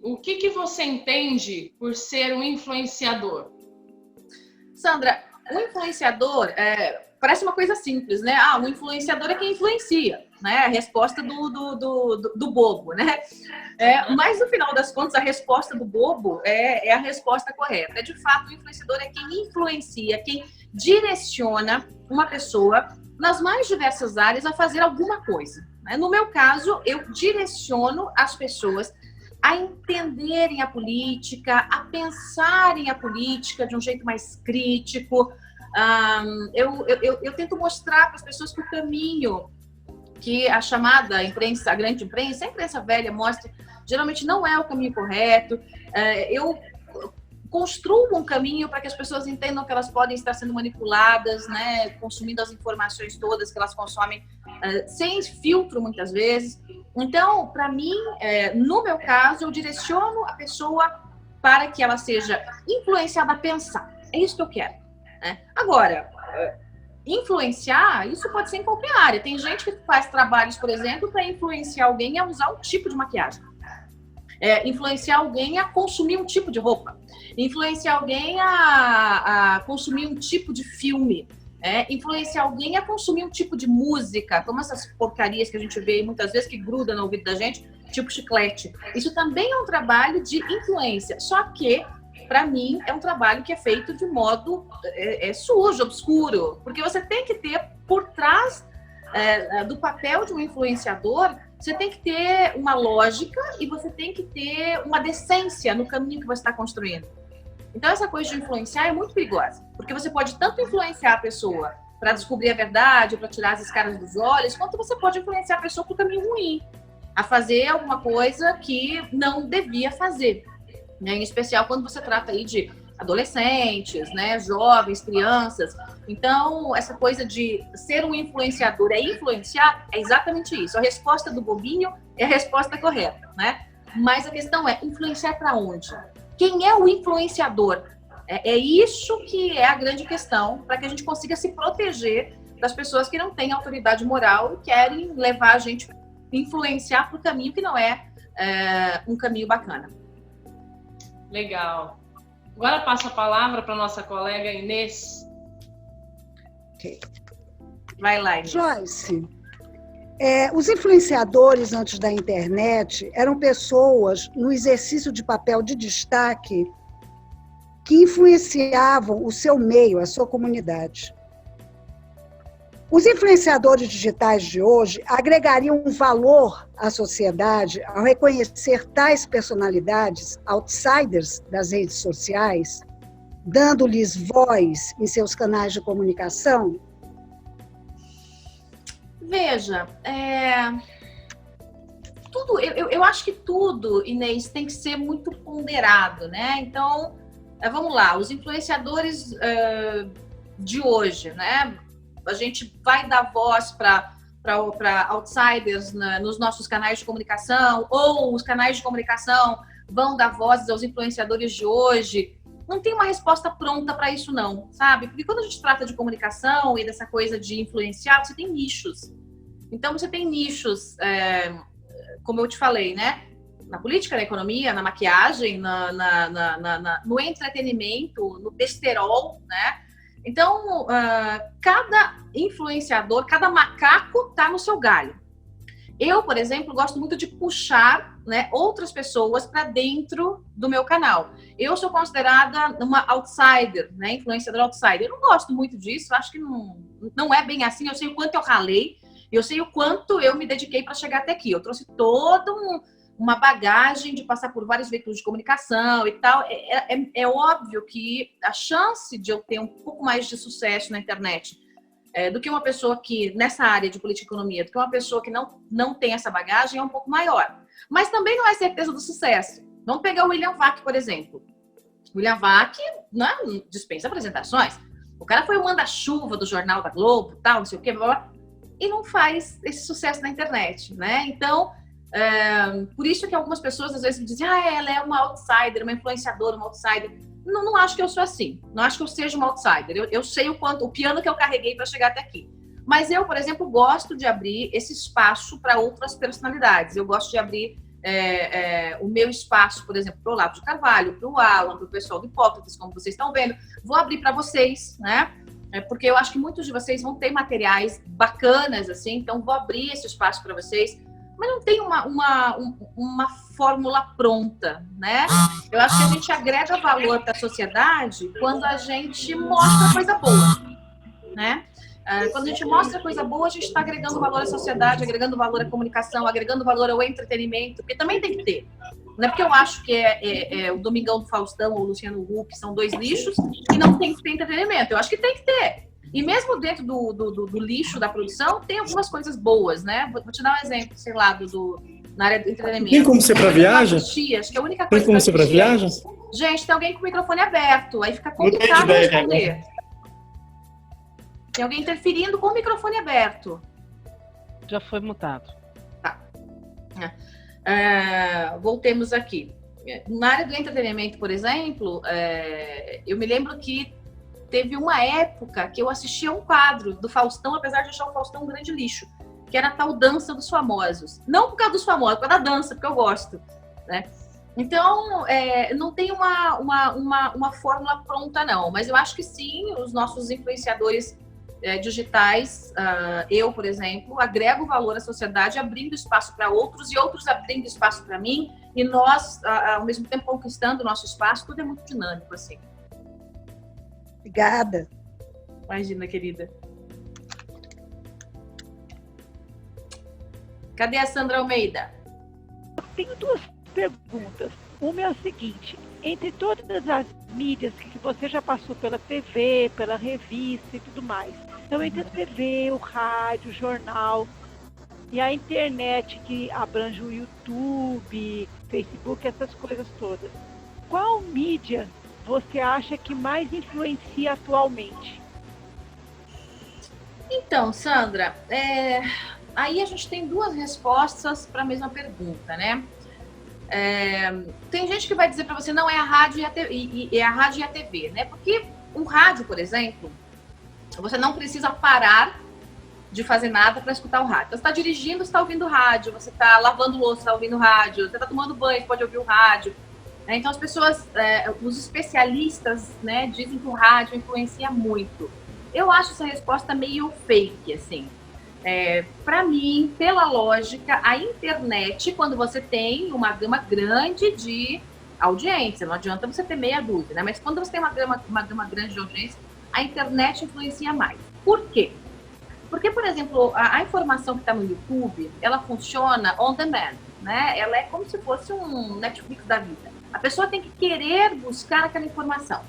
o que você entende por ser um influenciador? Sandra, o influenciador parece uma coisa simples, né? O influenciador é quem influencia, né? A resposta do bobo, né? Mas no final das contas, a resposta do bobo é a resposta correta. De fato, o influenciador é quem influencia, quem direciona uma pessoa nas mais diversas áreas a fazer alguma coisa. No meu caso, eu direciono as pessoas a entenderem a política, a pensarem a política de um jeito mais crítico. Eu tento mostrar para as pessoas que o caminho que a chamada imprensa, a grande imprensa, a imprensa velha mostra, geralmente não é o caminho correto. Eu construo um caminho para que as pessoas entendam que elas podem estar sendo manipuladas, né, consumindo as informações todas que elas consomem sem filtro muitas vezes. Então, para mim, no meu caso, eu direciono a pessoa para que ela seja influenciada a pensar. É isso que eu quero. Né? Agora, influenciar, isso pode ser em qualquer área. Tem gente que faz trabalhos, por exemplo, para influenciar alguém a usar um tipo de maquiagem. Influenciar alguém a consumir um tipo de roupa. Influenciar alguém a consumir um tipo de filme. Influenciar alguém a consumir um tipo de música, como essas porcarias que a gente vê muitas vezes que gruda no ouvido da gente, tipo chiclete. Isso também é um trabalho de influência, só que, para mim, é um trabalho que é feito de modo sujo, obscuro, porque você tem que ter por trás do papel de um influenciador, você tem que ter uma lógica e você tem que ter uma decência no caminho que você está construindo. Então, essa coisa de influenciar é muito perigosa, porque você pode tanto influenciar a pessoa para descobrir a verdade, para tirar as escaras dos olhos, quanto você pode influenciar a pessoa para o caminho ruim, a fazer alguma coisa que não devia fazer. Né? Em especial quando você trata aí de adolescentes, né, jovens, crianças. Então, essa coisa de ser um influenciador influenciar, é exatamente isso. A resposta do bobinho é a resposta correta, né? Mas a questão é, influenciar para onde? Quem é o influenciador? É isso que é a grande questão, para que a gente consiga se proteger das pessoas que não têm autoridade moral e querem levar a gente, influenciar para o caminho que não é um caminho bacana. Legal. Agora passo a palavra para nossa colega Inês. Ok. Vai lá, Inês. Joyce, os influenciadores antes da internet eram pessoas no exercício de papel de destaque que influenciavam o seu meio, a sua comunidade. Os influenciadores digitais de hoje agregariam um valor à sociedade ao reconhecer tais personalidades, outsiders das redes sociais, dando-lhes voz em seus canais de comunicação? Veja, eu acho que tudo, Inês, tem que ser muito ponderado, né? Então, vamos lá, os influenciadores de hoje, né? A gente vai dar voz para outsiders nos nossos canais de comunicação, ou os canais de comunicação vão dar vozes aos influenciadores de hoje. Não tem uma resposta pronta para isso, não, sabe? Porque quando a gente trata de comunicação e dessa coisa de influenciar, você tem nichos. Então, você tem nichos, como eu te falei, né? Na política, na economia, na maquiagem, no entretenimento, no besterol, né? Então, cada influenciador, cada macaco está no seu galho. Eu, por exemplo, gosto muito de puxar, né, outras pessoas para dentro do meu canal. Eu sou considerada uma outsider, né, influenciadora outsider. Eu não gosto muito disso, acho que não é bem assim. Eu sei o quanto eu ralei, eu sei o quanto eu me dediquei para chegar até aqui. Eu trouxe toda uma bagagem de passar por vários veículos de comunicação e tal. É óbvio que a chance de eu ter um pouco mais de sucesso na internet do que uma pessoa que, nessa área de política e economia, do que uma pessoa que não tem essa bagagem é um pouco maior. Mas também não é certeza do sucesso. Vamos pegar o William Vac, por exemplo. O William Vac não dispensa apresentações. O cara foi o manda-chuva do Jornal da Globo, tal, não sei o quê, blá, blá, e não faz esse sucesso na internet, né? Então, por isso que algumas pessoas às vezes dizem, ela é uma outsider, uma influenciadora, uma outsider. Não acho que eu sou assim. Não acho que eu seja uma outsider. Eu sei o piano que eu carreguei para chegar até aqui. Mas eu, por exemplo, gosto de abrir esse espaço para outras personalidades. Eu gosto de abrir o meu espaço, por exemplo, para o Olavo de Carvalho, para o Alan, para o pessoal do Hipócritas, como vocês estão vendo. Vou abrir para vocês, né? Porque eu acho que muitos de vocês vão ter materiais bacanas, assim, então vou abrir esse espaço para vocês. Mas não tem uma fórmula pronta, né? Eu acho que a gente agrega valor para a sociedade quando a gente mostra coisa boa, né? Quando a gente mostra coisa boa, a gente está agregando valor à sociedade, agregando valor à comunicação, agregando valor ao entretenimento, porque também tem que ter. Não é porque eu acho que o Domingão do Faustão ou o Luciano Huck são dois lixos e não tem que ter entretenimento. Eu acho que tem que ter. E mesmo dentro do lixo da produção, tem algumas coisas boas, né? Vou te dar um exemplo, sei lá, na área do entretenimento. Tem como ser para viagem? Acho que a única coisa tem como ser para viagem? Gente, tem alguém com o microfone aberto, aí fica complicado responder. Tem alguém interferindo com o microfone aberto. Já foi mutado. Tá. Voltemos aqui. Na área do entretenimento, por exemplo, eu me lembro que teve uma época que eu assistia um quadro do Faustão, apesar de achar o Faustão um grande lixo, que era a tal Dança dos Famosos. Não por causa dos famosos, por causa da dança, porque eu gosto, né? Então, não tem uma fórmula pronta, não. Mas eu acho que sim, os nossos influenciadores digitais, eu, por exemplo, agrego valor à sociedade, abrindo espaço para outros e outros abrindo espaço para mim, e nós, ao mesmo tempo, conquistando o nosso espaço. Tudo é muito dinâmico, assim. Obrigada. Imagina, querida. Cadê a Sandra Almeida? Tenho duas perguntas. Uma é a seguinte: entre todas as mídias que você já passou pela TV, pela revista e tudo mais, então entre a TV, o rádio, o jornal e a internet que abrange o YouTube, Facebook, essas coisas todas, qual mídia você acha que mais influencia atualmente? Então, Sandra, aí a gente tem duas respostas para a mesma pergunta, né? Tem gente que vai dizer para você não é a rádio e a TV, né? Porque o rádio, por exemplo, você não precisa parar de fazer nada para escutar o rádio. Então, você está dirigindo, você está ouvindo rádio, você está lavando louça, está ouvindo rádio, você está tomando banho, você pode ouvir o rádio. Então, as pessoas, os especialistas, né, dizem que o rádio influencia muito. Eu acho essa resposta meio fake, assim. Para mim, pela lógica, a internet, quando você tem uma gama grande de audiência, não adianta você ter meia dúzia, né? Mas quando você tem uma gama grande de audiência, a internet influencia mais. Por quê? Porque, por exemplo, a informação que está no YouTube, ela funciona on demand, né? Ela é como se fosse um Netflix da vida. A pessoa tem que querer buscar aquela informação.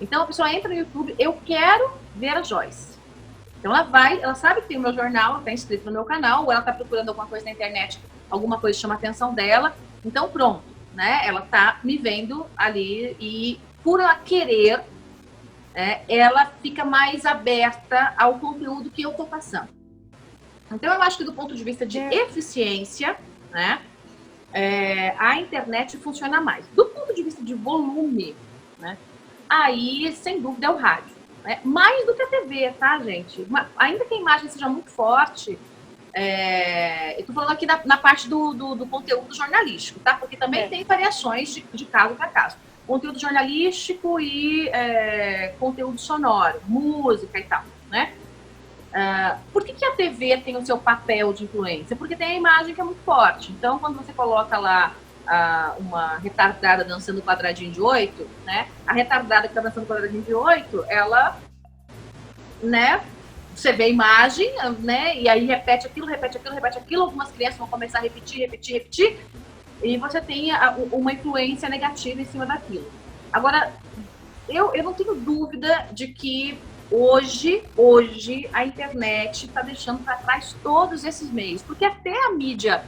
Então, a pessoa entra no YouTube, eu quero ver a Joyce. Então, ela sabe que tem o meu jornal, ela está inscrita no meu canal, ou ela está procurando alguma coisa na internet, alguma coisa que chama a atenção dela. Então, pronto, né? Ela está me vendo ali e, por ela querer, ela fica mais aberta ao conteúdo que eu estou passando. Então, eu acho que do ponto de vista de eficiência, né, a internet funciona mais. Do ponto de vista de volume, né, aí, sem dúvida, é o rádio. Mais do que a TV, tá, gente? Ainda que a imagem seja muito forte, eu tô falando aqui na parte do conteúdo jornalístico, tá? Porque também tem variações de caso para caso. Conteúdo jornalístico e conteúdo sonoro, música e tal, né? Por que a TV tem o seu papel de influência? Porque tem a imagem que é muito forte. Então, quando você coloca lá uma retardada dançando quadradinho de 8, né? A retardada que está dançando quadradinho de 8, ela, né? Você vê a imagem, né? E aí repete aquilo, algumas crianças vão começar a repetir, e você tem uma influência negativa em cima daquilo. Agora, eu não tenho dúvida de que hoje a internet está deixando para trás todos esses meios, porque até a mídia,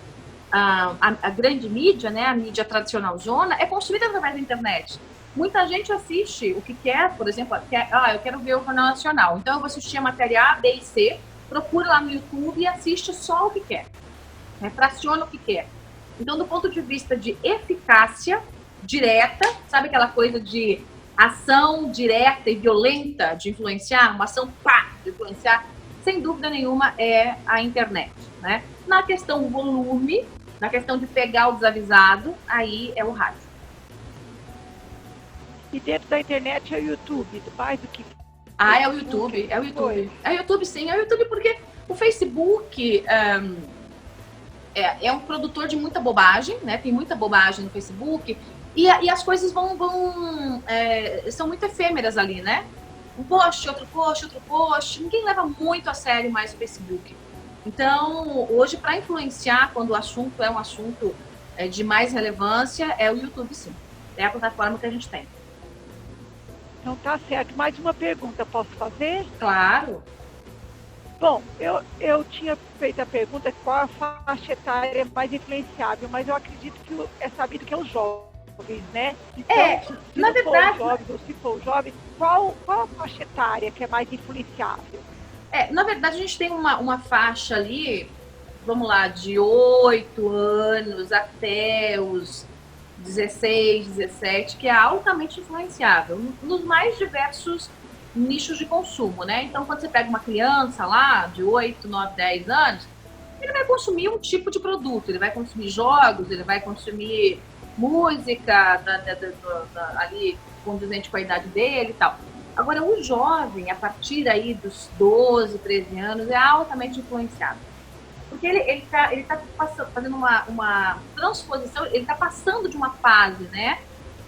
a grande mídia, né, a mídia tradicional zona, é construída através da internet. Muita gente assiste o que quer, por exemplo, eu quero ver o Jornal Nacional, então eu vou assistir a matéria A, B e C, procura lá no YouTube e assiste só o que quer, fraciona o que quer. Então, do ponto de vista de eficácia direta, sabe aquela coisa de ação direta e violenta de influenciar, uma ação de influenciar, sem dúvida nenhuma é a internet, né? Na questão volume, Na questão de pegar o desavisado, aí é o rádio. E dentro da internet é o YouTube, mais do que... É o YouTube, é o YouTube. É o YouTube, sim, é o YouTube porque o Facebook é um produtor de muita bobagem, né? Tem muita bobagem no Facebook e as coisas são muito efêmeras ali, né? Um post, outro post, outro post. Ninguém leva muito a sério mais o Facebook. Então, hoje, para influenciar, quando o assunto é um assunto de mais relevância, é o YouTube, sim. É a plataforma que a gente tem. Então tá certo. Mais uma pergunta, posso fazer? Claro. Bom, eu tinha feito a pergunta qual a faixa etária mais influenciável, mas eu acredito que é sabido que é os jovens, né? Então, na verdade... se for jovem, qual a faixa etária que é mais influenciável? Na verdade, a gente tem uma faixa ali, vamos lá, de 8 anos até os 16, 17, que é altamente influenciável nos mais diversos nichos de consumo, né? Então, quando você pega uma criança lá de 8, 9, 10 anos, ele vai consumir um tipo de produto, ele vai consumir jogos, ele vai consumir música ali condizente com a idade dele e tal. Agora, o jovem, a partir aí dos 12, 13 anos, é altamente influenciado. Porque ele tá fazendo uma transposição, ele está passando de uma fase, né,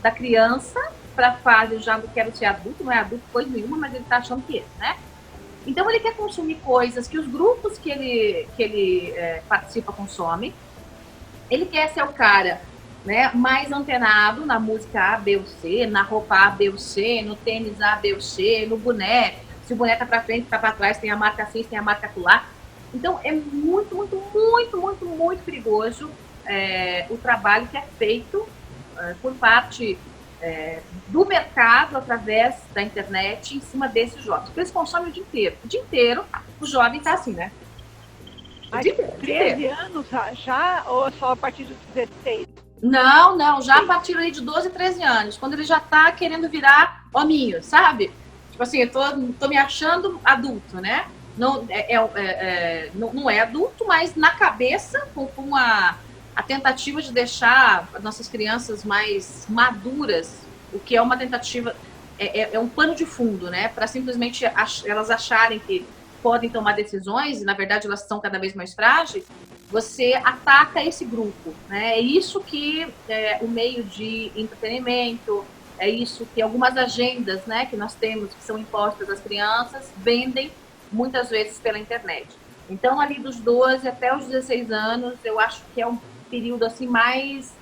da criança para a fase já do quero ser adulto, não é adulto coisa nenhuma, mas ele está achando que é, né? Então ele quer consumir coisas que os grupos que ele participa consomem. Ele quer ser o cara, né, mais antenado na música A, B ou C, na roupa A, B ou C, no tênis A, B ou C, no boné. Se o boné tá para frente, tá para trás, tem a marca assim, tem a marca acolá. Então, é muito, muito, muito, muito, muito perigoso o trabalho que é feito por parte do mercado, através da internet, em cima desses jovens. Porque eles consomem o dia inteiro. O dia inteiro, o jovem está assim, né? Mas 13 anos já ou só a partir dos 16? Não, já a partir aí de 12, 13 anos. Quando ele já está querendo virar hominho, sabe? Tipo assim, eu tô me achando adulto, né? Não não é adulto, mas na cabeça, com a tentativa de deixar as nossas crianças mais maduras, o que é uma tentativa, é um pano de fundo, né? Para simplesmente elas acharem que podem tomar decisões, e na verdade elas são cada vez mais frágeis, você ataca esse grupo, né? É isso que o meio de entretenimento, é isso que algumas agendas, né, que nós temos, que são impostas às crianças, vendem muitas vezes pela internet. Então, ali dos 12 até os 16 anos, eu acho que é um período assim mais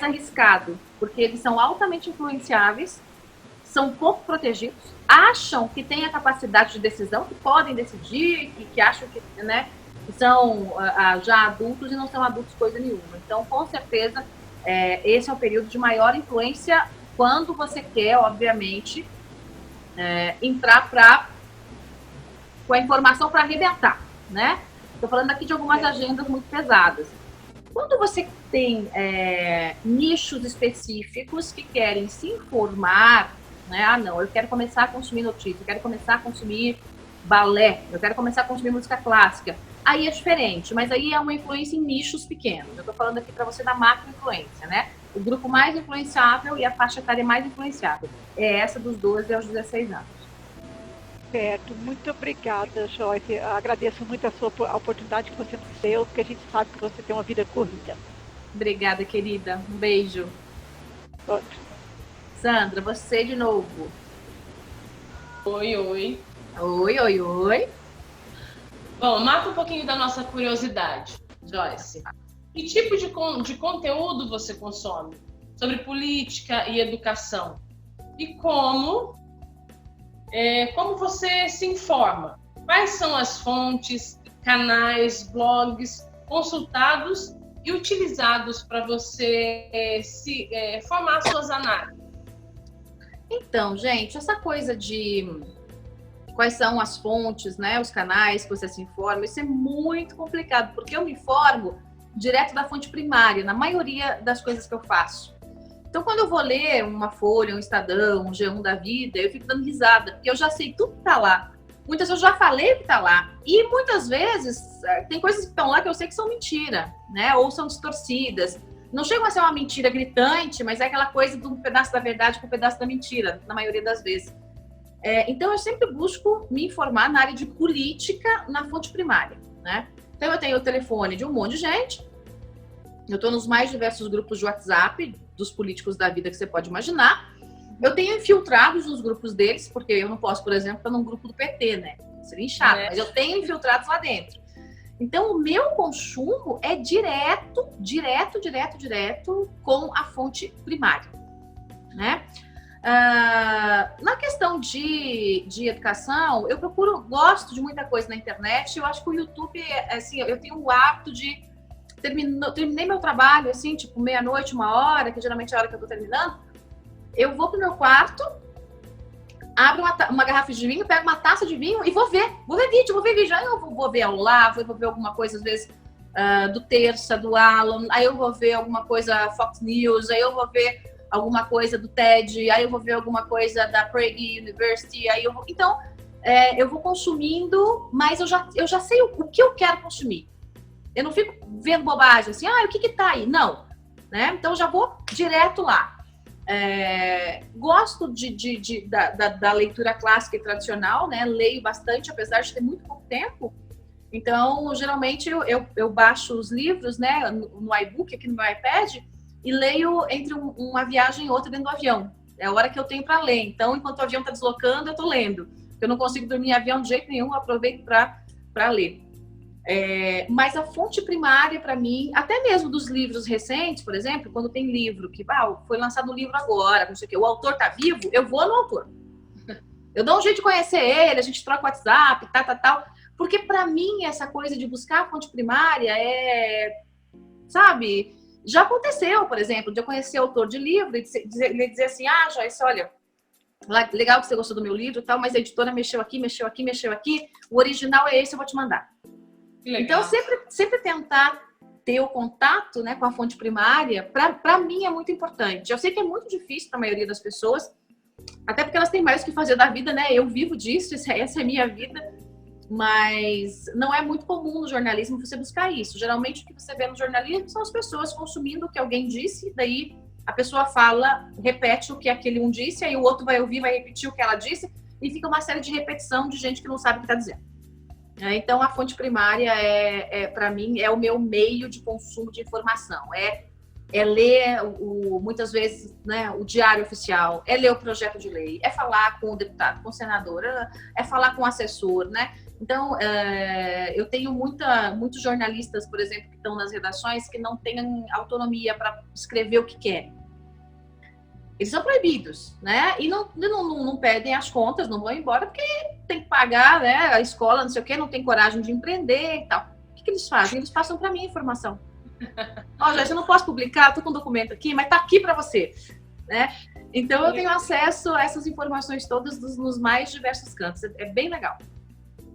arriscado, porque eles são altamente influenciáveis, são pouco protegidos, acham que têm a capacidade de decisão, que podem decidir, que acham que, né, que são já adultos e não são adultos coisa nenhuma. Então, com certeza, esse é um período de maior influência quando você quer, obviamente, entrar com a informação para arrebentar, né? Estou falando aqui de algumas agendas muito pesadas. Quando você tem nichos específicos que querem se informar, né? Ah, não, eu quero começar a consumir notícia, eu quero começar a consumir balé, eu quero começar a consumir música clássica. Aí é diferente, mas aí é uma influência em nichos pequenos. Eu estou falando aqui para você da macro-influência, né? O grupo mais influenciável e a faixa etária mais influenciável é essa dos 12 aos 16 anos. Certo, muito obrigada, Joyce. Agradeço muito a oportunidade que você nos deu, porque a gente sabe que você tem uma vida corrida. Obrigada, querida. Um beijo. Outro. Sandra, você de novo. Oi. Oi. Bom, mata um pouquinho da nossa curiosidade, Joyce. Que tipo de conteúdo você consome sobre política e educação? E como você se informa? Quais são as fontes, canais, blogs consultados e utilizados para você formar suas análises? Então, gente, essa coisa de quais são as fontes, né, os canais que você se informa, isso é muito complicado, porque eu me informo direto da fonte primária, na maioria das coisas que eu faço. Então, quando eu vou ler uma Folha, um Estadão, um G1 da vida, eu fico dando risada, porque eu já sei tudo que tá lá. Muitas vezes eu já falei o que tá lá. E muitas vezes tem coisas que estão lá que eu sei que são mentira. né? Ou são distorcidas. Não chegam a ser uma mentira gritante, mas é aquela coisa de um pedaço da verdade com um pedaço da mentira, na maioria das vezes. Então, eu sempre busco me informar na área de política na fonte primária, né? Então, eu tenho o telefone de um monte de gente, eu estou nos mais diversos grupos de WhatsApp dos políticos da vida que você pode imaginar. Eu tenho infiltrados nos grupos deles, porque eu não posso, por exemplo, estar num grupo do PT, né? Seria chato, mas eu tenho infiltrados lá dentro. Então, o meu consumo é direto com a fonte primária, né? Na questão de educação, eu gosto de muita coisa na internet. Eu acho que o YouTube, assim, eu tenho o hábito de terminei meu trabalho, assim, tipo, meia-noite, 1h, que geralmente é a hora que eu tô terminando, eu vou pro meu quarto, abro uma garrafa de vinho, pego uma taça de vinho e vou ver vídeo. Aí eu vou ver ao Olavo, eu vou ver alguma coisa, às vezes, do Terça, do Alan, aí eu vou ver alguma coisa Fox News, aí eu vou ver alguma coisa do TED, aí eu vou ver alguma coisa da Prague University, Então, eu vou consumindo, mas eu já sei o que eu quero consumir. Eu não fico vendo bobagem, assim, o que tá aí? Não, né? Então, eu já vou direto lá. Gosto da leitura clássica e tradicional, né? Leio bastante, apesar de ter muito pouco tempo. Então, geralmente, eu baixo os livros, né, no iBook, aqui no meu iPad, e leio entre uma viagem e outra dentro do avião. É a hora que eu tenho para ler. Então, enquanto o avião está deslocando, eu estou lendo. Eu não consigo dormir em avião de jeito nenhum, eu aproveito para ler. Mas a fonte primária, para mim, até mesmo dos livros recentes, por exemplo, quando tem livro que foi lançado um livro agora, não sei o quê, o autor está vivo, eu vou no autor. Eu dou um jeito de conhecer ele, a gente troca o WhatsApp, tal. Porque, para mim, essa coisa de buscar a fonte primária sabe... Já aconteceu, por exemplo, de eu conhecer autor de livro e dizer assim, Joyce, olha, legal que você gostou do meu livro e tal, mas a editora mexeu aqui, o original é esse, eu vou te mandar. Então, sempre tentar ter o contato, né, com a fonte primária, para mim é muito importante. Eu sei que é muito difícil para a maioria das pessoas, até porque elas têm mais o que fazer da vida, né? Eu vivo disso, essa é a minha vida. Mas não é muito comum no jornalismo você buscar isso. Geralmente o que você vê no jornalismo são as pessoas consumindo o que alguém disse, daí a pessoa fala, repete o que aquele um disse, aí o outro vai ouvir, vai repetir o que ela disse, e fica uma série de repetição de gente que não sabe o que está dizendo. Então a fonte primária para mim, é o meu meio de consumo de informação. É ler, muitas vezes, né, o diário oficial, é ler o projeto de lei, é falar com o deputado, com o senador, é falar com o assessor, né? Então, eu tenho muitos jornalistas, por exemplo, que estão nas redações que não têm autonomia para escrever o que quer. Eles são proibidos, né? E não pedem as contas, não vão embora, porque tem que pagar, né, a escola, não sei o quê, não tem coragem de empreender e tal. O que eles fazem? Eles passam para mim a informação. Joyce, eu não posso publicar, estou com um documento aqui, mas está aqui para você, né? Então, eu tenho acesso a essas informações todas nos mais diversos cantos. É bem legal.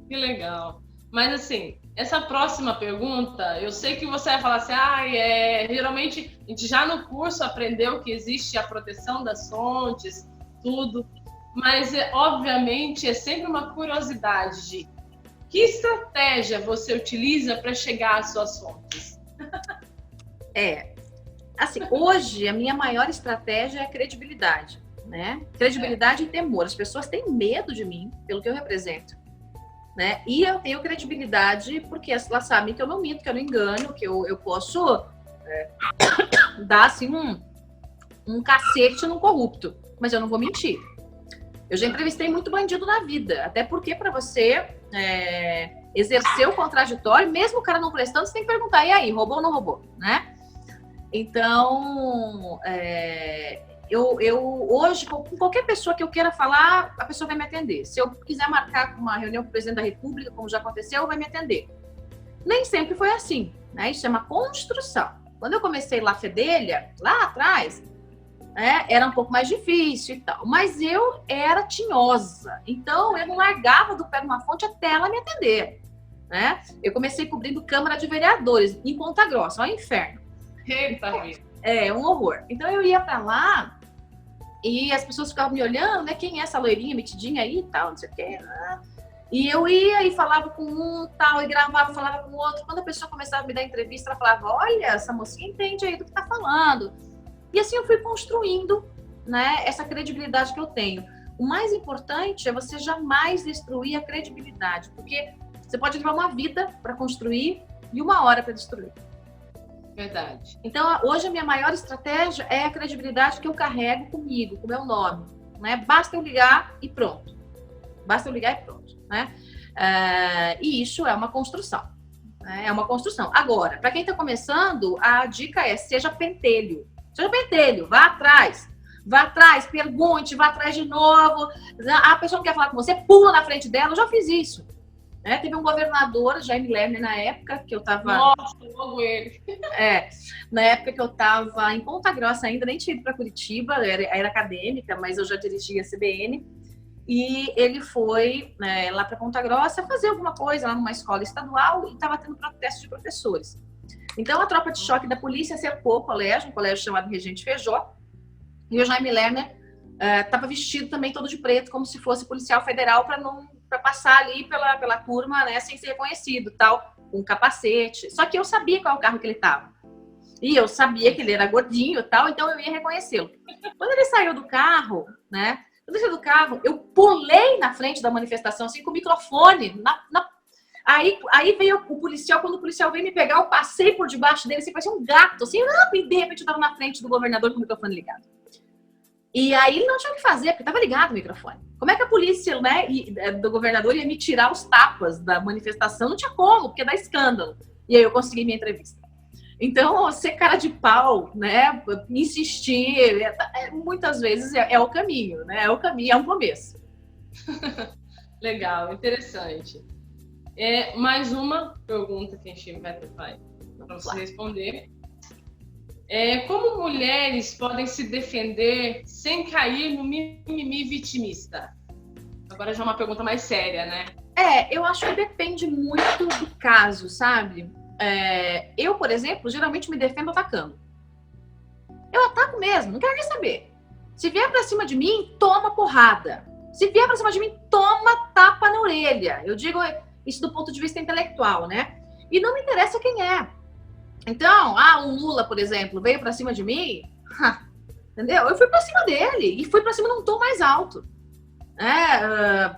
Que legal. Mas, assim, essa próxima pergunta, eu sei que você vai falar assim, geralmente a gente já no curso aprendeu que existe a proteção das fontes, tudo, mas, obviamente, é sempre uma curiosidade de que estratégia você utiliza para chegar às suas fontes? Assim, hoje a minha maior estratégia é a credibilidade, né? Credibilidade e temor. As pessoas têm medo de mim pelo que eu represento, né? E eu tenho credibilidade porque elas sabem que eu não minto, que eu não engano, que eu posso dar assim um cacete num corrupto, mas eu não vou mentir. Eu já entrevistei muito bandido na vida, até porque para você exercer o contraditório, mesmo o cara não prestando, você tem que perguntar, e aí, roubou ou não roubou, né? Então, eu hoje, com qualquer pessoa que eu queira falar, a pessoa vai me atender. Se eu quiser marcar uma reunião com o presidente da República, como já aconteceu, vai me atender. Nem sempre foi assim, né? Isso é uma construção. Quando eu comecei lá Fedelha, lá atrás, era um pouco mais difícil e tal. Mas eu era tinhosa. Então, eu não largava do pé de uma fonte até ela me atender, né? Eu comecei cobrindo Câmara de Vereadores, em Ponta Grossa, ó, inferno. Eita, vida. Um horror. Então, eu ia pra lá e as pessoas ficavam me olhando, né? Quem é essa loirinha metidinha aí e tal, não sei o quê. E eu ia e falava com um, tal, e gravava, falava com o outro. Quando a pessoa começava a me dar entrevista, ela falava, olha, essa mocinha entende aí do que tá falando. E assim eu fui construindo, né, essa credibilidade que eu tenho. O mais importante é você jamais destruir a credibilidade, porque você pode levar uma vida para construir e 1 hora para destruir. Verdade. Então, hoje a minha maior estratégia é a credibilidade que eu carrego comigo, com o meu nome, né? Basta eu ligar e pronto. Basta eu ligar e pronto, né? E isso é uma construção. Né? É uma construção. Agora, para quem está começando, a dica é seja pentelho. Seja pentelho, vá atrás. Vá atrás, pergunte, vá atrás de novo. A pessoa não quer falar com você, pula na frente dela. Eu já fiz isso. Né? Teve um governador, Jaime Lerner, na época que eu estava... Nossa, logo ele. Na época que eu estava em Ponta Grossa ainda, nem tinha ido para Curitiba, era acadêmica, mas eu já dirigia a CBN. E ele foi lá para Ponta Grossa fazer alguma coisa lá numa escola estadual e estava tendo protesto de professores. Então a tropa de choque da polícia cercou o colégio, um colégio chamado Regente Feijó, e o Jaime Lerner estava vestido também todo de preto, como se fosse policial federal, para passar ali pela turma, né, sem ser reconhecido, tal, com um capacete. Só que eu sabia qual é o carro que ele estava. E eu sabia que ele era gordinho e tal, então eu ia reconhecê-lo. Quando ele saiu do carro, né? Quando ele saiu do carro, eu pulei na frente da manifestação, assim, com o microfone. Aí veio o policial, quando o policial veio me pegar, eu passei por debaixo dele, assim, parecia um gato, assim, e de repente eu estava na frente do governador com o microfone ligado. E aí ele não tinha o que fazer, porque estava ligado o microfone. Como é que a polícia, né, do governador ia me tirar os tapas da manifestação? Não tinha como, porque dá escândalo. E aí eu consegui minha entrevista. Então, ser cara de pau, né, insistir, muitas vezes é o caminho, né? É o caminho, é um começo. Legal, interessante. Mais uma pergunta que a gente vai ter para você responder. Como mulheres podem se defender sem cair no mimimi vitimista? Agora já é uma pergunta mais séria, né? Eu acho que depende muito do caso, sabe? Eu, por exemplo, geralmente me defendo atacando. Eu ataco mesmo, não quero nem saber. Se vier pra cima de mim, toma porrada. Se vier pra cima de mim, toma tapa na orelha. Eu digo isso do ponto de vista intelectual, né? E não me interessa quem é. Então, o Lula, por exemplo, veio pra cima de mim, entendeu? Eu fui pra cima dele e fui pra cima num tom mais alto.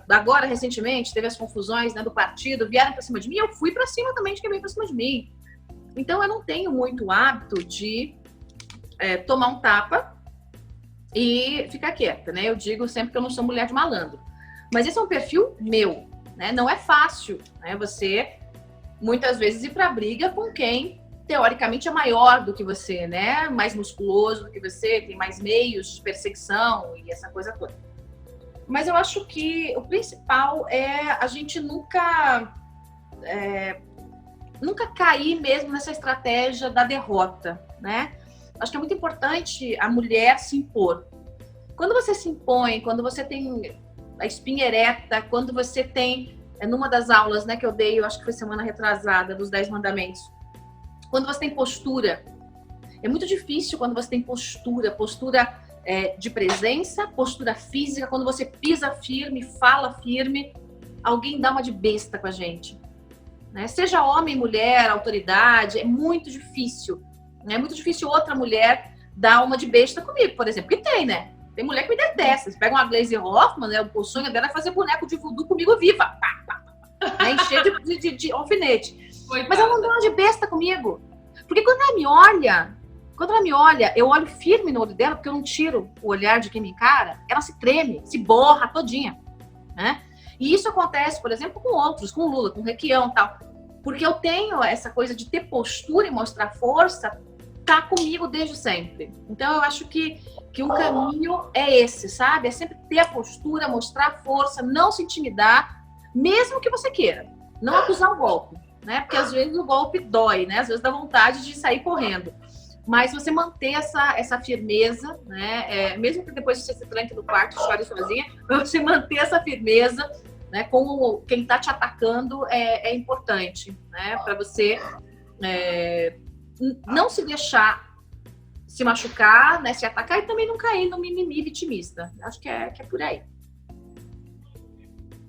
Agora, recentemente, teve as confusões, né, do partido, vieram pra cima de mim, eu fui pra cima também de quem veio pra cima de mim. Então, eu não tenho muito hábito de tomar um tapa e ficar quieta, né? Eu digo sempre que eu não sou mulher de malandro. Mas esse é um perfil meu, né? Não é fácil, né? Você, muitas vezes, ir pra briga com quem teoricamente é maior do que você, né? Mais musculoso do que você, tem mais meios de perseguição e essa coisa toda. Mas eu acho que o principal é a gente nunca cair mesmo nessa estratégia da derrota, né? Acho que é muito importante a mulher se impor. Quando você se impõe, quando você tem a espinha ereta, quando você tem, numa das aulas, né, que eu dei, eu acho que foi semana retrasada, dos 10 mandamentos, quando você tem postura, é muito difícil quando você tem postura de presença, postura física, quando você pisa firme, fala firme, alguém dá uma de besta com a gente. Né? Seja homem, mulher, autoridade, é muito difícil. É muito difícil outra mulher dar uma de besta comigo, por exemplo. Porque tem, né? Tem mulher que me detesta. Você pega uma Glaze Hoffman, né? O sonho dela é fazer boneco de voodoo comigo viva. Encher de alfinete. Mas ela não dá uma de besta comigo. Porque quando ela me olha, eu olho firme no olho dela, porque eu não tiro o olhar de quem me encara, ela se treme, se borra todinha. Né? E isso acontece, por exemplo, com outros, com o Lula, com o Requião e tal. Porque eu tenho essa coisa de ter postura e mostrar força, tá comigo desde sempre. Então eu acho que um caminho é esse, sabe? É sempre ter a postura, mostrar força, não se intimidar, mesmo que você queira. Não acusar o golpe, né? Porque às vezes o golpe dói, né? Às vezes dá vontade de sair correndo. Mas você manter essa firmeza, né? Mesmo que depois você se tranque no quarto e chore sozinha, você manter essa firmeza, né? Com quem está te atacando é importante, né? Para você não se deixar se machucar, né? Se atacar e também não cair no mimimi vitimista. Acho que é por aí.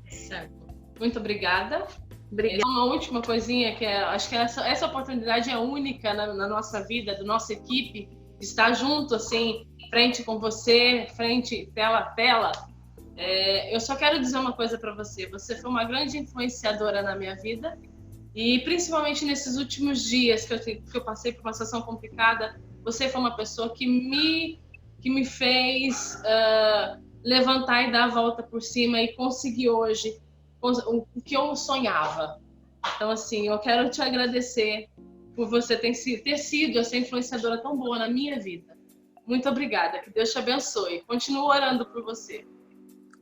Certo. Muito obrigada. Obrigada. Uma última coisinha, acho que essa oportunidade é única na nossa vida, da nossa equipe, de estar junto, assim, frente com você, frente, tela a tela. Eu só quero dizer uma coisa para você. Você foi uma grande influenciadora na minha vida e, principalmente nesses últimos dias que eu passei por uma situação complicada, você foi uma pessoa que me fez levantar e dar a volta por cima e conseguir hoje o que eu sonhava. Então, assim, eu quero te agradecer por você ter sido essa influenciadora tão boa na minha vida. Muito obrigada. Que Deus te abençoe. Continuo orando por você.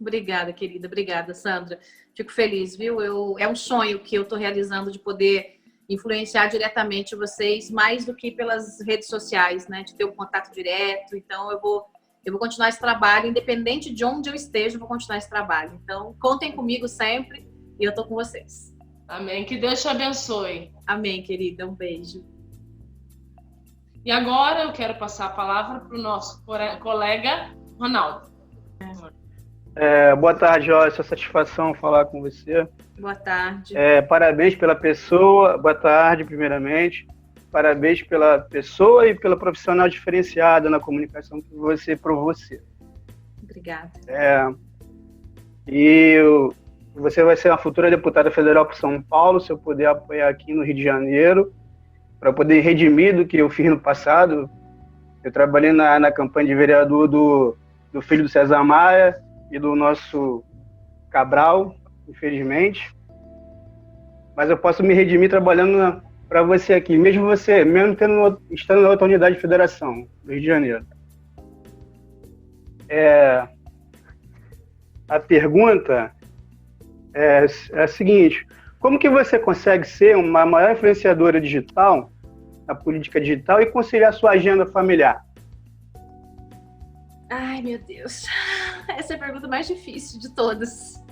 Obrigada, querida. Obrigada, Sandra. Fico feliz, viu? É um sonho que eu estou realizando de poder influenciar diretamente vocês, mais do que pelas redes sociais, né? De ter um contato direto. Então, eu vou continuar esse trabalho, independente de onde eu esteja, eu vou continuar esse trabalho. Então, contem comigo sempre e eu estou com vocês. Amém. Que Deus te abençoe. Amém, querida. Um beijo. E agora eu quero passar a palavra para o nosso colega Ronaldo. Boa tarde, Joyce. É uma satisfação falar com você. Boa tarde. Parabéns pela pessoa. Boa tarde, primeiramente. Parabéns pela pessoa e pela profissional diferenciada na comunicação que você provou ser. Obrigada. Você vai ser uma futura deputada federal por São Paulo, se eu puder apoiar aqui no Rio de Janeiro, para poder redimir do que eu fiz no passado. Eu trabalhei na campanha de vereador do filho do César Maia e do nosso Cabral, infelizmente. Mas eu posso me redimir trabalhando para você aqui, mesmo estando na outra unidade de federação do Rio de Janeiro. A pergunta é a seguinte: como que você consegue ser uma maior influenciadora digital, na política digital, e conciliar sua agenda familiar? Ai, meu Deus. Essa é a pergunta mais difícil de todas.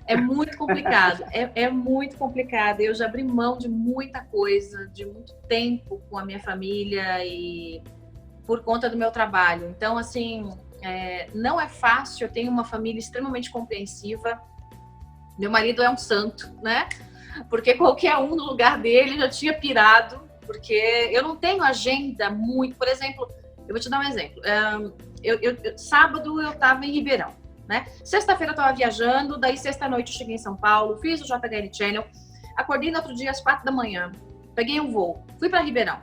É muito complicado. É muito complicado. Eu já abri mão de muita coisa, de muito tempo com a minha família e por conta do meu trabalho. Então, assim, não é fácil. Eu tenho uma família extremamente compreensiva. Meu marido é um santo, né? Porque qualquer um no lugar dele já tinha pirado, porque eu não tenho agenda muito. Por exemplo, eu vou te dar um exemplo. Sábado eu estava em Ribeirão, né? Sexta-feira eu estava viajando, daí sexta-noite eu cheguei em São Paulo, fiz o JHL Channel, acordei no outro dia às 4 da manhã, peguei um voo, fui para Ribeirão.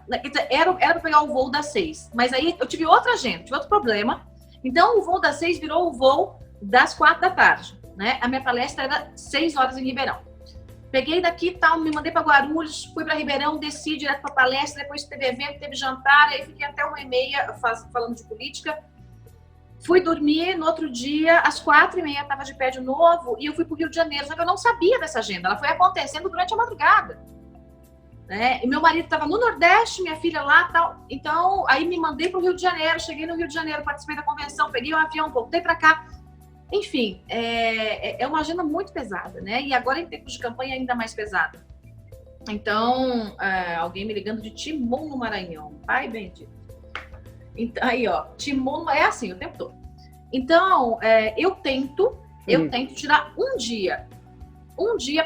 Era para pegar o voo das 6, mas aí eu tive outra agenda, tive outro problema. Então o voo das 6 virou o voo das 4 da tarde, né? A minha palestra era 6 horas em Ribeirão. Peguei daqui e tal, me mandei para Guarulhos, fui para Ribeirão, desci direto para palestra, depois teve evento, teve jantar, aí fiquei até 1h30 falando de política. Fui dormir, no outro dia, às 4h30, estava de pé de novo, e eu fui para o Rio de Janeiro, só que eu não sabia dessa agenda, ela foi acontecendo durante a madrugada. Né? E meu marido estava no Nordeste, minha filha lá, tal. Então, aí me mandei para o Rio de Janeiro, cheguei no Rio de Janeiro, participei da convenção, peguei o avião, voltei para cá. Enfim, é uma agenda muito pesada, né? E agora em tempos de campanha ainda mais pesada. Então, alguém me ligando de Timon no Maranhão. Pai bendito. Então, aí, ó, Timon é assim o tempo todo. Então, eu tento tirar um dia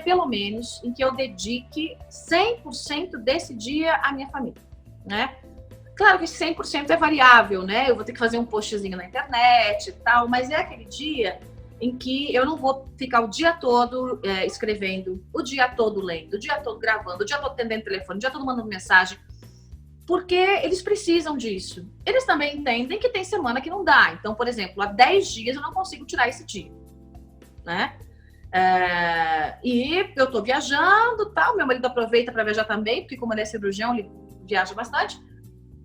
pelo menos, em que eu dedique 100% desse dia à minha família, né? Claro que 100% é variável, né? Eu vou ter que fazer um postzinho na internet e tal, mas é aquele dia em que eu não vou ficar o dia todo escrevendo, o dia todo lendo, o dia todo gravando, o dia todo atendendo telefone, o dia todo mandando mensagem, porque eles precisam disso. Eles também entendem que tem semana que não dá. Então, por exemplo, há 10 dias eu não consigo tirar esse dia, né? E eu tô viajando, tal, meu marido aproveita para viajar também, porque como ele é cirurgião, ele viaja bastante.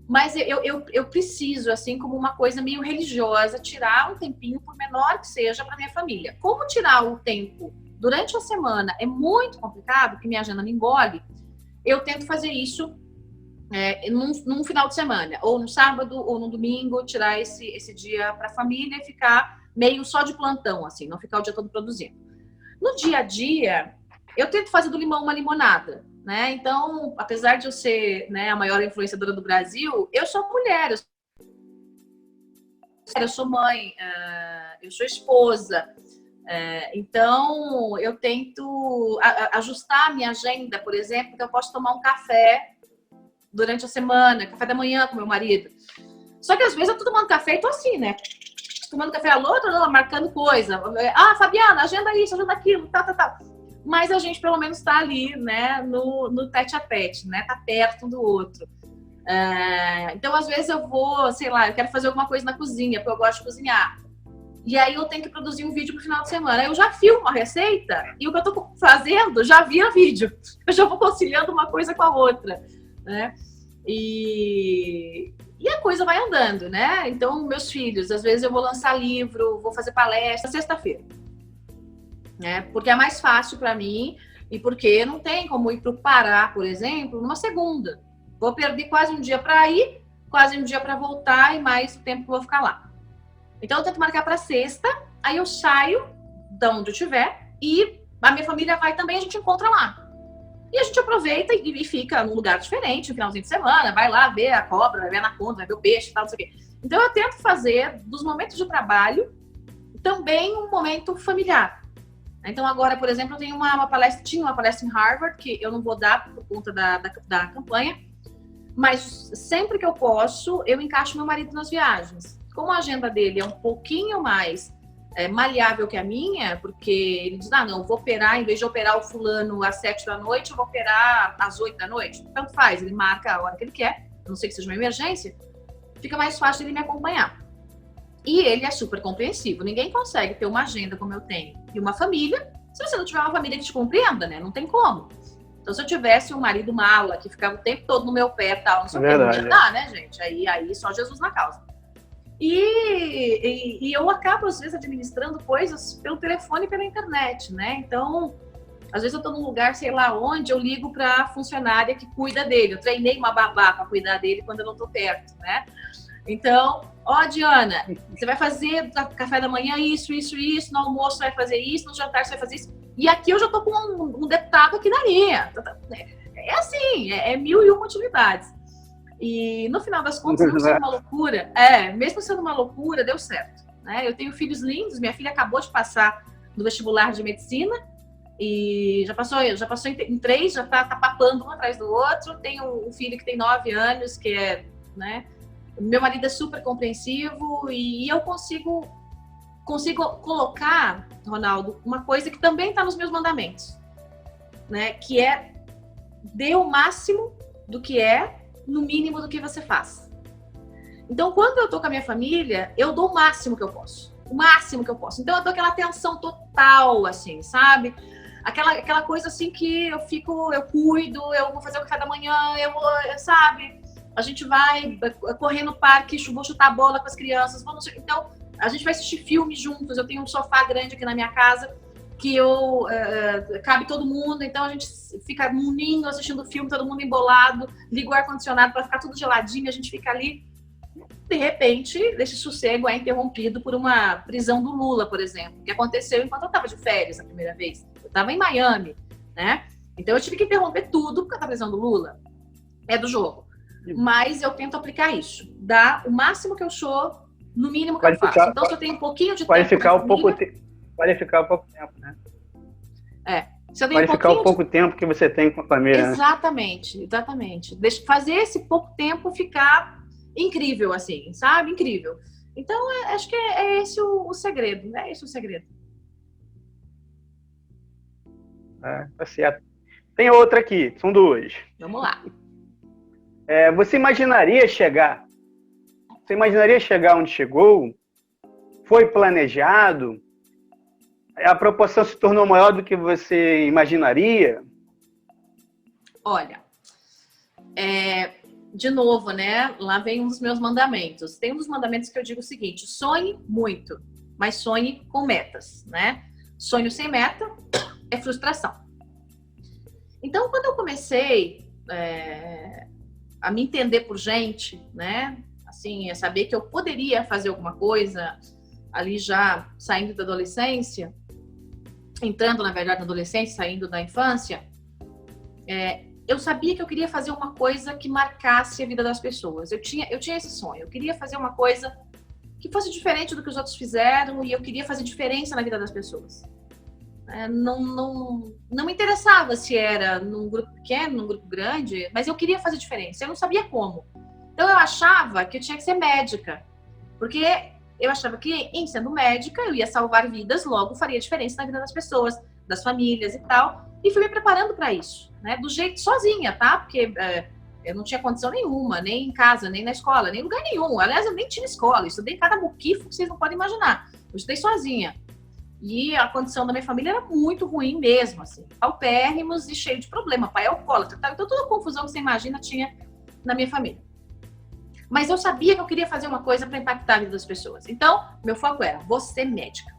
Mas eu preciso, assim, como uma coisa meio religiosa, tirar um tempinho, por menor que seja, para minha família. Como tirar o tempo durante a semana é muito complicado, porque minha agenda me engole, eu tento fazer isso num final de semana, ou no sábado, ou no domingo, tirar esse dia para a família e ficar meio só de plantão, assim, não ficar o dia todo produzindo. No dia a dia, eu tento fazer do limão uma limonada, né? Então, apesar de eu ser, né, a maior influenciadora do Brasil, eu sou mulher, eu sou mãe, eu sou esposa, Então, eu tento ajustar a minha agenda, por exemplo, que eu posso tomar um café durante a semana, café da manhã com meu marido. Só que às vezes eu tô tomando café e tô assim, né? Tomando café, alô, marcando coisa. Ah, Fabiana, agenda isso, agenda aquilo, tal. Mas a gente pelo menos tá ali, né, no tete a tete, né? Tá perto um do outro. Então, às vezes eu vou, sei lá, eu quero fazer alguma coisa na cozinha, porque eu gosto de cozinhar. E aí eu tenho que produzir um vídeo pro final de semana. Eu já filmo a receita e o que eu tô fazendo já vira vídeo. Eu já vou conciliando uma coisa com a outra, né? E a coisa vai andando, né? Então, meus filhos, às vezes eu vou lançar livro, vou fazer palestra sexta-feira, né? Porque é mais fácil para mim e porque não tem como ir pro Pará, por exemplo, numa segunda. Vou perder quase um dia para ir, quase um dia para voltar e mais o tempo que eu vou ficar lá. Então, eu tento marcar para sexta, aí eu saio de onde eu estiver e a minha família vai também, a gente encontra lá. E a gente aproveita e fica num lugar diferente, no finalzinho de semana, vai lá ver a cobra, vai ver a anaconda, vai ver o peixe e tal, não sei o quê. Então, eu tento fazer dos momentos de trabalho também um momento familiar. Então, agora, por exemplo, eu tenho tinha uma palestra em Harvard, que eu não vou dar por conta da campanha, mas sempre que eu posso, eu encaixo meu marido nas viagens. Como a agenda dele é um pouquinho mais maleável que a minha, porque ele diz, não, vou operar, em vez de operar o fulano às 7 da noite, eu vou operar às 8 da noite. Tanto faz, ele marca a hora que ele quer, a não ser que seja uma emergência, fica mais fácil ele me acompanhar. E ele é super compreensivo, ninguém consegue ter uma agenda como eu tenho e uma família, se você não tiver uma família que te compreenda, né? Não tem como. Então, se eu tivesse um marido mala, que ficava o tempo todo no meu pé e tal, não sei o que, não ia dar, né, gente? Aí só Jesus na causa. E eu acabo, às vezes, administrando coisas pelo telefone e pela internet, né? Então, às vezes eu tô num lugar, sei lá onde, eu ligo pra funcionária que cuida dele. Eu treinei uma babá pra cuidar dele quando eu não tô perto, né? Então, Diana, você vai fazer café da manhã isso, no almoço vai fazer isso, no jantar você vai fazer isso. E aqui eu já tô com um deputado aqui na linha. É assim, é 1001 utilidades. E no final das contas, mesmo sendo uma loucura, deu certo, né? Eu tenho filhos lindos, minha filha acabou de passar no vestibular de medicina e já passou em 3, já tá papando um atrás do outro. Tenho um filho que tem 9 anos, que é, né? Meu marido é super compreensivo e eu consigo colocar, Ronaldo, uma coisa que também está nos meus mandamentos, né? Que é dê o máximo do que é, no mínimo do que você faz. Então, quando eu tô com a minha família, eu dou o máximo que eu posso. O máximo que eu posso. Então, eu dou aquela atenção total, assim, sabe? Aquela coisa, assim, que eu cuido, eu vou fazer o café da manhã, sabe? A gente vai correr no parque, vou chutar a bola com as crianças. Então, a gente vai assistir filme juntos. Eu tenho um sofá grande aqui na minha casa, que cabe todo mundo, então a gente fica num ninho assistindo filme, todo mundo embolado, liga o ar-condicionado para ficar tudo geladinho, a gente fica ali. De repente, esse sossego é interrompido por uma prisão do Lula, por exemplo, que aconteceu enquanto eu estava de férias a primeira vez. Eu estava em Miami, né? Então eu tive que interromper tudo por causa da prisão do Lula. É do jogo. Mas eu tento aplicar isso. Dar o máximo que eu sou, no mínimo que eu faço. Então, se eu tenho um pouquinho de tempo... Qualificar o pouco tempo, né? Se eu tenho qualificar o pouco tempo que você tem com a família. Exatamente, né? Exatamente. Fazer esse pouco tempo ficar incrível, assim, sabe? Incrível. Então, acho que é esse o segredo, né? É esse o segredo. Tá certo. Tem outra aqui, são duas. Vamos lá. Você imaginaria chegar onde chegou? Foi planejado? A proporção se tornou maior do que você imaginaria? Olha, de novo, né? Lá vem um dos meus mandamentos. Tem um dos mandamentos que eu digo o seguinte: sonhe muito, mas sonhe com metas, né? Sonho sem meta é frustração. Então, quando eu comecei a me entender por gente, né? Assim, saber que eu poderia fazer alguma coisa ali já saindo da adolescência, entrando, na verdade, na adolescência, saindo da infância, eu sabia que eu queria fazer uma coisa que marcasse a vida das pessoas. Eu tinha esse sonho. Eu queria fazer uma coisa que fosse diferente do que os outros fizeram e eu queria fazer diferença na vida das pessoas. Não me interessava se era num grupo pequeno, num grupo grande, mas eu queria fazer diferença. Eu não sabia como. Então eu achava que eu tinha que ser médica, porque eu achava que, em sendo médica, eu ia salvar vidas, logo faria diferença na vida das pessoas, das famílias e tal. E fui me preparando para isso, né? Do jeito sozinha, tá? Porque eu não tinha condição nenhuma, nem em casa, nem na escola, nem em lugar nenhum. Aliás, eu nem tinha escola, eu estudei cada muquifo que vocês não podem imaginar. Eu estudei sozinha. E a condição da minha família era muito ruim mesmo, assim. Paupérrimos e cheio de problema. Pai é alcoólatra, tá? Então toda a confusão que você imagina tinha na minha família. Mas eu sabia que eu queria fazer uma coisa para impactar a vida das pessoas. Então, meu foco era, vou ser médica.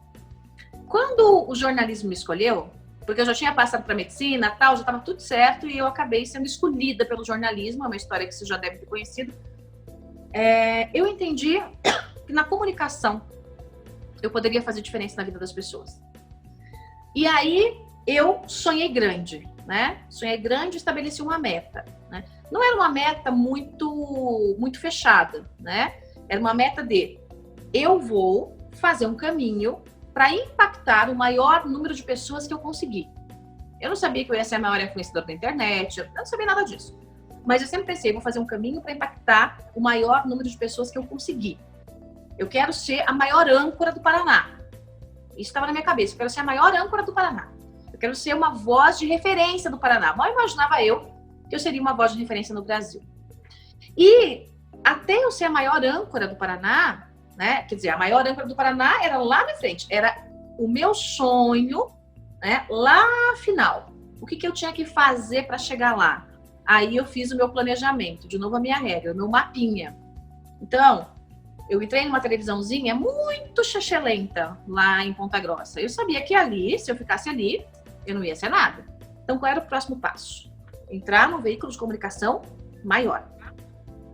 Quando o jornalismo me escolheu, porque eu já tinha passado para medicina, tal, já estava tudo certo, e eu acabei sendo escolhida pelo jornalismo, é uma história que você já deve ter conhecido. Eu entendi que na comunicação eu poderia fazer diferença na vida das pessoas. E aí eu sonhei grande, né? Sonhei grande e estabeleci uma meta, né? Não era uma meta muito fechada, né? Era uma meta de eu vou fazer um caminho para impactar o maior número de pessoas que eu conseguir. Eu não sabia que eu ia ser a maior influenciadora da internet, eu não sabia nada disso. Mas eu sempre pensei, vou fazer um caminho para impactar o maior número de pessoas que eu conseguir. Eu quero ser a maior âncora do Paraná. Isso estava na minha cabeça, eu quero ser a maior âncora do Paraná. Eu quero ser uma voz de referência do Paraná. Mal imaginava eu que eu seria uma voz de referência no Brasil. E até eu ser a maior âncora do Paraná, né? Quer dizer, a maior âncora do Paraná era lá na frente, era o meu sonho, né? Lá final. O que eu tinha que fazer para chegar lá? Aí eu fiz o meu planejamento, de novo a minha regra, o meu mapinha. Então, eu entrei numa televisãozinha muito xixelenta lá em Ponta Grossa. Eu sabia que ali, se eu ficasse ali, eu não ia ser nada. Então, qual era o próximo passo? Entrar num veículo de comunicação maior.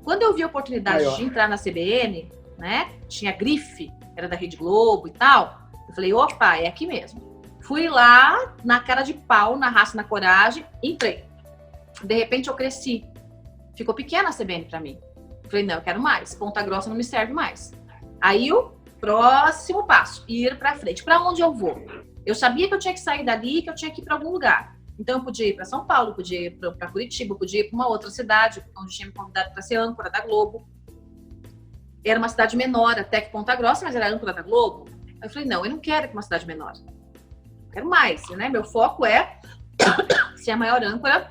Quando eu vi a oportunidade de entrar na CBN, né? Tinha grife, era da Rede Globo e tal. Eu falei, opa, é aqui mesmo. Fui lá, na cara de pau, na raça, na coragem, entrei. De repente eu cresci. Ficou pequena a CBN pra mim. Eu falei, não, eu quero mais. Ponta Grossa não me serve mais. Aí o próximo passo, ir pra frente. Pra onde eu vou? Eu sabia que eu tinha que sair dali, que eu tinha que ir pra algum lugar. Então, eu podia ir para São Paulo, podia ir para Curitiba, podia ir para uma outra cidade, onde tinha me convidado para ser âncora da Globo. Era uma cidade menor até que Ponta Grossa, mas era âncora da Globo. Aí eu falei, não, eu não quero ir para uma cidade menor. Eu quero mais, né? Meu foco é ser a maior âncora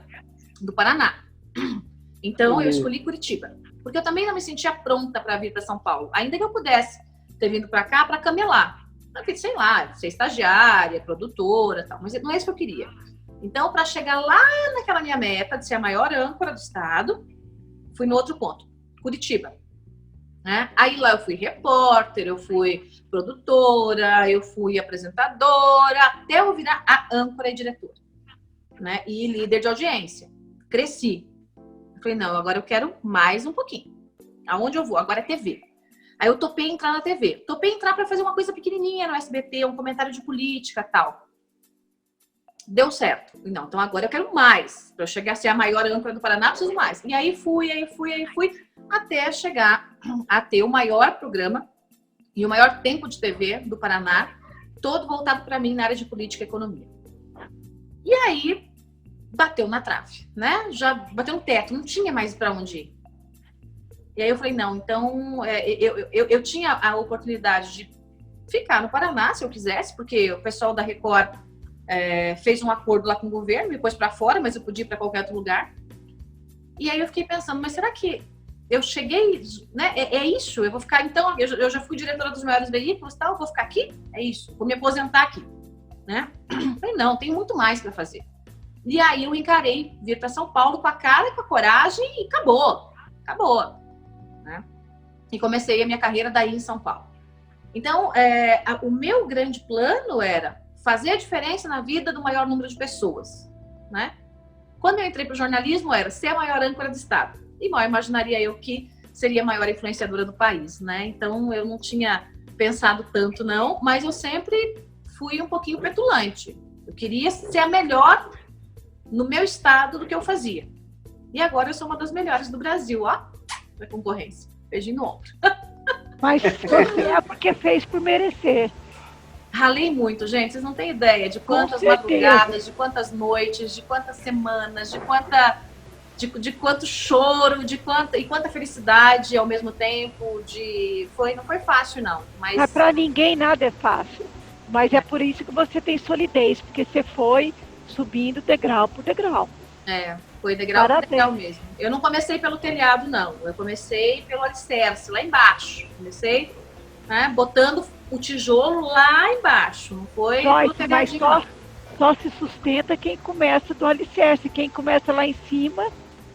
do Paraná. Então, eu escolhi Curitiba. Porque eu também não me sentia pronta para vir para São Paulo. Ainda que eu pudesse ter vindo para cá para camelar. Eu fiz, sei lá, ser estagiária, produtora, tal. Mas não é isso que eu queria. Então, para chegar lá naquela minha meta de ser a maior âncora do estado, fui no outro ponto, Curitiba. Né? Aí lá eu fui repórter, eu fui produtora, eu fui apresentadora, até eu virar a âncora e diretora. Né? E líder de audiência. Cresci. Falei, não, agora eu quero mais um pouquinho. Aonde eu vou? Agora é TV. Aí eu topei entrar na TV. Topei entrar para fazer uma coisa pequenininha no SBT, um comentário de política e tal. Deu certo. Não, então agora eu quero mais. Para eu chegar a ser a maior âncora do Paraná, preciso mais. E aí fui, até chegar a ter o maior programa e o maior tempo de TV do Paraná, todo voltado para mim na área de política e economia. E aí, bateu na trave, né? Já bateu no teto, não tinha mais para onde ir. E aí eu falei, não, então eu tinha a oportunidade de ficar no Paraná, se eu quisesse, porque o pessoal da Record fez um acordo lá com o governo, me pôs para fora, mas eu podia ir para qualquer outro lugar. E aí eu fiquei pensando, mas será que eu cheguei, né? É isso? Eu vou ficar, então, eu já fui diretora dos maiores veículos, tal, vou ficar aqui? É isso, vou me aposentar aqui, né? Eu falei, não, tem muito mais para fazer. E aí eu encarei vir para São Paulo com a cara e com a coragem e acabou, né? E comecei a minha carreira daí em São Paulo. Então, o meu grande plano era fazer a diferença na vida do maior número de pessoas, né? Quando eu entrei para o jornalismo, era ser a maior âncora do estado. E mal imaginaria eu que seria a maior influenciadora do país, né? Então, eu não tinha pensado tanto, não, mas eu sempre fui um pouquinho petulante. Eu queria ser a melhor no meu estado do que eu fazia. E agora eu sou uma das melhores do Brasil, ó, da concorrência. Beijinho no ombro. Mas você é porque fez por merecer. Ralei muito, gente. Vocês não têm ideia de quantas certeza. madrugadas, de quantas noites, de quantas semanas, de quanto choro, e quanta felicidade ao mesmo tempo. Não foi fácil, não. Mas Para ninguém nada é fácil. Mas é por isso que você tem solidez, porque você foi subindo degrau por degrau. foi degrau por Parabéns. degrau mesmo. Eu não comecei pelo telhado, não. Eu comecei pelo alicerce, lá embaixo. Comecei, né, botando o tijolo lá embaixo. Não foi pelo Joyce, mas telhadinho, não. só se sustenta quem começa do alicerce. Quem começa lá em cima,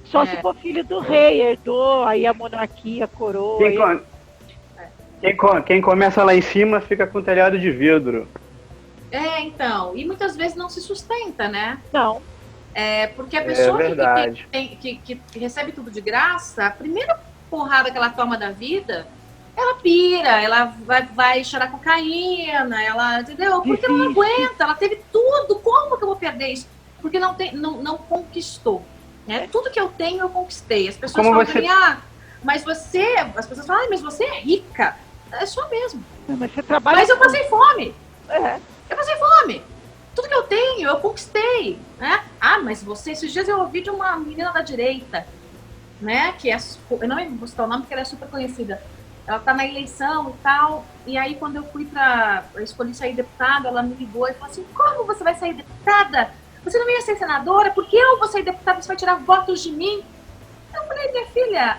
só se for filho do rei, herdou aí a monarquia, a coroa. Quem começa lá em cima fica com telhado de vidro. Então. E muitas vezes não se sustenta, né? Não. Porque a pessoa verdade. que recebe tudo de graça, a primeira porrada que ela toma da vida, ela pira, ela vai chorar cocaína, ela, entendeu? Porque ela não aguenta, ela teve tudo. Como que eu vou perder isso? Porque não conquistou. Né? Tudo que eu tenho, eu conquistei. As pessoas falam pra mim, mas as pessoas falam, mas você é rica. É só mesmo. Mas você trabalha. Mas eu passei fome. É. Eu passei fome. Tudo que eu tenho, eu conquistei. Né? Mas esses dias eu ouvi de uma menina da direita, né? Que eu não vou citar o nome porque ela é super conhecida. Ela tá na eleição e tal. E aí, quando eu escolhi sair deputada, ela me ligou e falou assim: como você vai sair deputada? Você não ia ser senadora? Porque eu vou sair deputada, você vai tirar votos de mim? Eu falei, minha filha,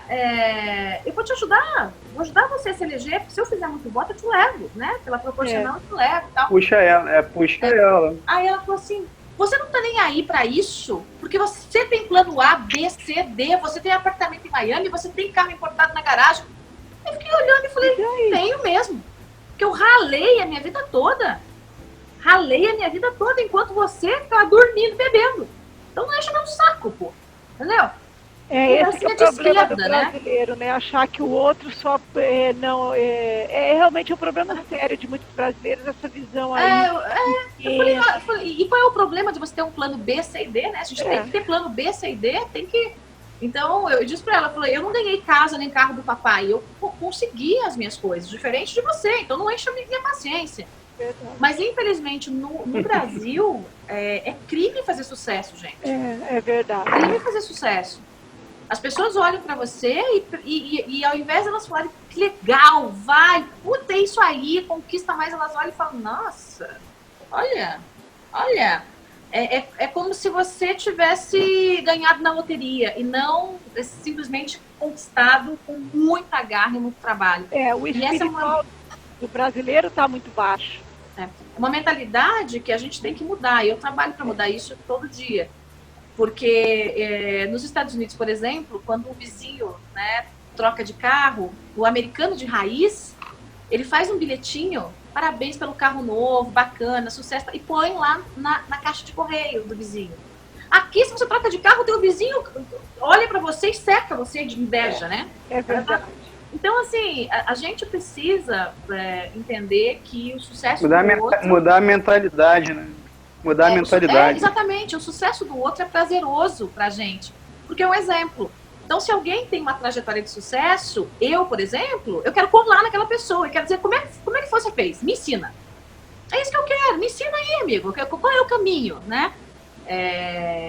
eu vou te ajudar. Vou ajudar você a se eleger, porque se eu fizer muito voto, eu te levo, né? Pela proporcional, eu te levo e tal. Puxa ela. Aí ela falou assim, você não tá nem aí pra isso? Porque você tem plano A, B, C, D, você tem apartamento em Miami, você tem carro importado na garagem. Eu fiquei olhando e falei, tenho mesmo. Porque eu ralei a minha vida toda. Enquanto você ficava dormindo, bebendo. Então não enche meu saco, pô. Entendeu? Esse que é o problema do brasileiro, né? Achar que o outro só é realmente um problema sério de muitos brasileiros, essa visão aí. Eu falei, e qual é o problema de você ter um plano B, C e D, né? A gente tem que ter plano B, C e D, tem que... Então, eu disse pra ela, eu falei, eu não ganhei casa nem carro do papai, eu consegui as minhas coisas, diferente de você, então não enche a minha paciência. Verdade. Mas, infelizmente, no Brasil, é crime fazer sucesso, gente. É verdade. Crime fazer sucesso. As pessoas olham pra você e ao invés de elas falarem que legal, vai, puta, é isso aí, conquista mais, elas olham e falam, nossa, olha, é como se você tivesse ganhado na loteria e não simplesmente conquistado com muita garra e muito trabalho. O espiritual do brasileiro está muito baixo. É uma mentalidade que a gente tem que mudar, e eu trabalho para mudar isso todo dia. Porque nos Estados Unidos, por exemplo, quando o vizinho, né, troca de carro, o americano de raiz, ele faz um bilhetinho, parabéns pelo carro novo, bacana, sucesso, e põe lá na caixa de correio do vizinho. Aqui, se você troca de carro, o teu vizinho olha para você e seca você de inveja, né? É verdade. Então, assim, a gente precisa entender que o sucesso mudar a mentalidade, né? Mudar a mentalidade. Exatamente, o sucesso do outro é prazeroso pra gente, porque é um exemplo. Então, se alguém tem uma trajetória de sucesso, eu, por exemplo, eu quero colar naquela pessoa, eu quero dizer, como é que você fez? Me ensina. É isso que eu quero, me ensina aí, amigo, qual é o caminho, né?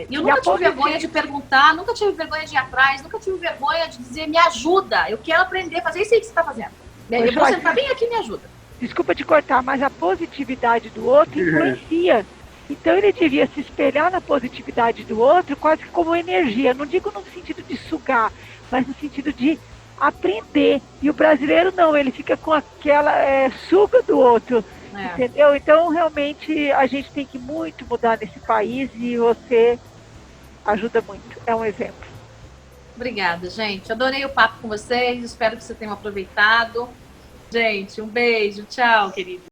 Eu nunca tive vergonha de perguntar, nunca tive vergonha de ir atrás, nunca tive vergonha de dizer, me ajuda, eu quero aprender a fazer isso aí que você está fazendo. Eu vou sentar bem aqui e me ajuda. Desculpa te cortar, mas a positividade do outro influencia. Então ele devia se espelhar na positividade do outro quase que como energia. Não digo no sentido de sugar, mas no sentido de aprender. E o brasileiro não, ele fica com aquela suga do outro. Entendeu? Então realmente a gente tem que muito mudar nesse país e você ajuda muito. É um exemplo. Obrigada, gente. Adorei o papo com vocês. Espero que vocês tenham aproveitado. Gente, um beijo. Tchau, querido.